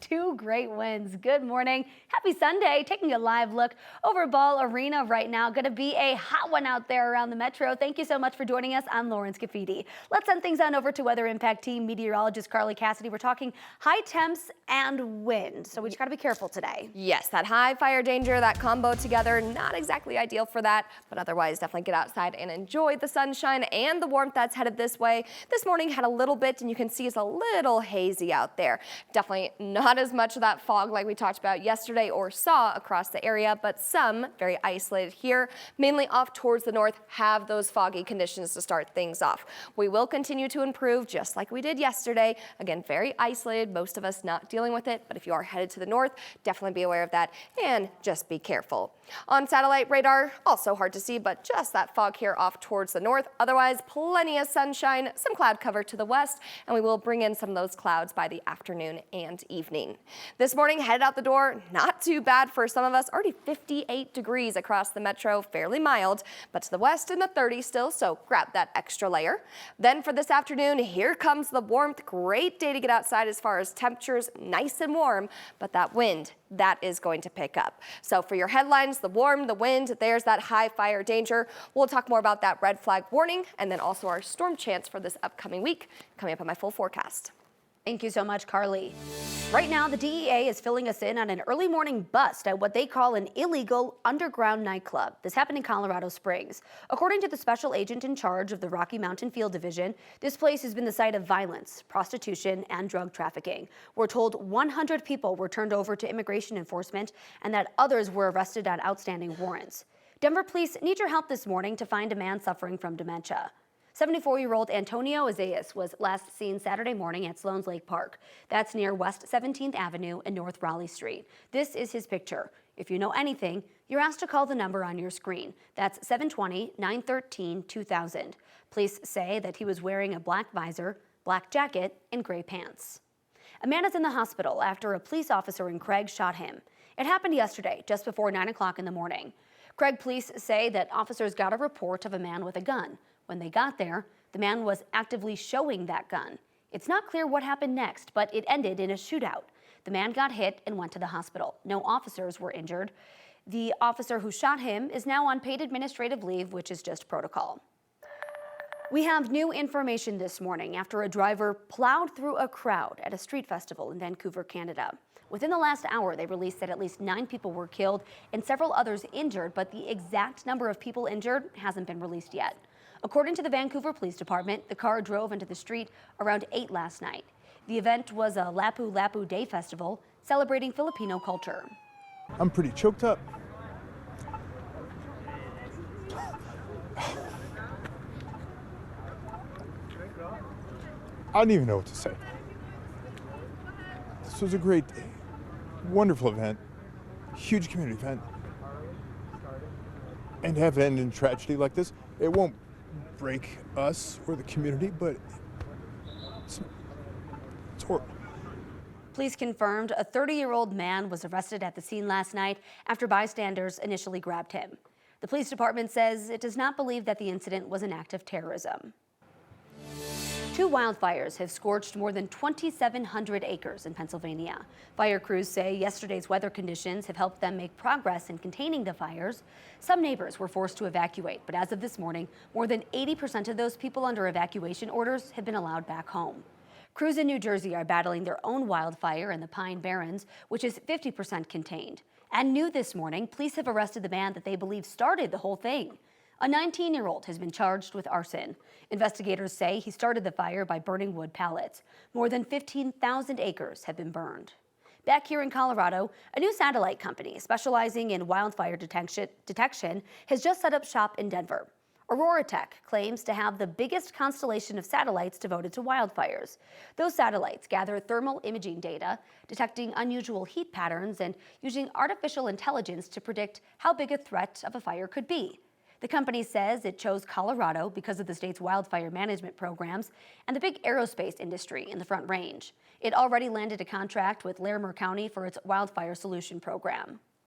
Two great wins. Good morning. Happy Sunday. Taking a live look over Ball Arena right now. Going to be a hot one out there around the metro. Thank you so much for joining us. I'm Lauren Scafidi. Let's send things on over to Weather Impact Team meteorologist Carly Cassidy. We're talking high temps and wind, so we just got to be careful today. Yes, that high fire danger, that combo together, not exactly ideal for that, but otherwise definitely get outside and enjoy the sunshine and the warmth that's headed this way. This morning had a little bit, and you can see it's a little hazy out there. Definitely not as much of that fog like we talked about yesterday or saw across the area, but some very isolated here, mainly off towards the north, have those foggy conditions to start things off. We will continue to improve just like we did yesterday. Again, very isolated, most of us not dealing with it, but if you are headed to the north, definitely be aware of that and just be careful. On satellite radar, also hard to see, but just that fog here off towards the north. Otherwise, plenty of sunshine, some cloud cover to the west, and we will bring in some of those clouds by the afternoon and evening. This morning, headed out the door, not too bad for some of us. Already 58 degrees across the metro, fairly mild, but to the west in the 30s still, so grab that extra layer. Then for this afternoon, here comes the warmth. Great day to get outside as far as temperatures, nice and warm, but that wind, that is going to pick up. So for your headlines, the warm, the wind, there's that high fire danger. We'll talk more about that red flag warning and then also our storm chance for this upcoming week coming up on my full forecast. Thank you so much, Carly. Right now, the DEA is filling us in on an early morning bust at what they call an illegal underground nightclub. This happened in Colorado Springs. According to the special agent in charge of the Rocky Mountain Field Division, this place has been the site of violence, prostitution, and drug trafficking. We're told 100 people were turned over to immigration enforcement and that others were arrested on outstanding warrants. Denver police need your help this morning to find a man suffering from dementia. 74-year-old Antonio Isaias was last seen Saturday morning at Sloan's Lake Park. That's near West 17th Avenue and North Raleigh Street. This is his picture. If you know anything, you're asked to call the number on your screen. That's 720-913-2000. Police say that he was wearing a black visor, black jacket, and gray pants. A man is in the hospital after a police officer in Craig shot him. It happened yesterday, just before 9 o'clock in the morning. Craig police say that officers got a report of a man with a gun. When they got there, the man was actively showing that gun. It's not clear what happened next, but it ended in a shootout. The man got hit and went to the hospital. No officers were injured. The officer who shot him is now on paid administrative leave, which is just protocol. We have new information this morning after a driver plowed through a crowd at a street festival in Vancouver, Canada. Within the last hour, they released that at least 9 people were killed and several others injured, but the exact number of people injured hasn't been released yet. According to the Vancouver Police Department, the car drove into the street around 8 last night. The event was a Lapu Lapu Day festival celebrating Filipino culture. I'm pretty choked up. I don't even know what to say. This was a great day. Wonderful event. Huge community event. And to have it end in tragedy like this, it won't break us or the community, but it's horrible. Police confirmed a 30-year-old man was arrested at the scene last night after bystanders initially grabbed him. The police department says it does not believe that the incident was an act of terrorism. 2 wildfires have scorched more than 2,700 acres in Pennsylvania. Fire crews say yesterday's weather conditions have helped them make progress in containing the fires. Some neighbors were forced to evacuate, but as of this morning, more than 80% of those people under evacuation orders have been allowed back home. Crews in New Jersey are battling their own wildfire in the Pine Barrens, which is 50% contained. And new this morning, police have arrested the man that they believe started the whole thing. A 19-year-old has been charged with arson. Investigators say he started the fire by burning wood pallets. More than 15,000 acres have been burned. Back here in Colorado, a new satellite company specializing in wildfire detection has just set up shop in Denver. Aurora Tech claims to have the biggest constellation of satellites devoted to wildfires. Those satellites gather thermal imaging data, detecting unusual heat patterns and using artificial intelligence to predict how big a threat of a fire could be. The company says it chose Colorado because of the state's wildfire management programs and the big aerospace industry in the Front Range. It already landed a contract with Larimer County for its wildfire solution program.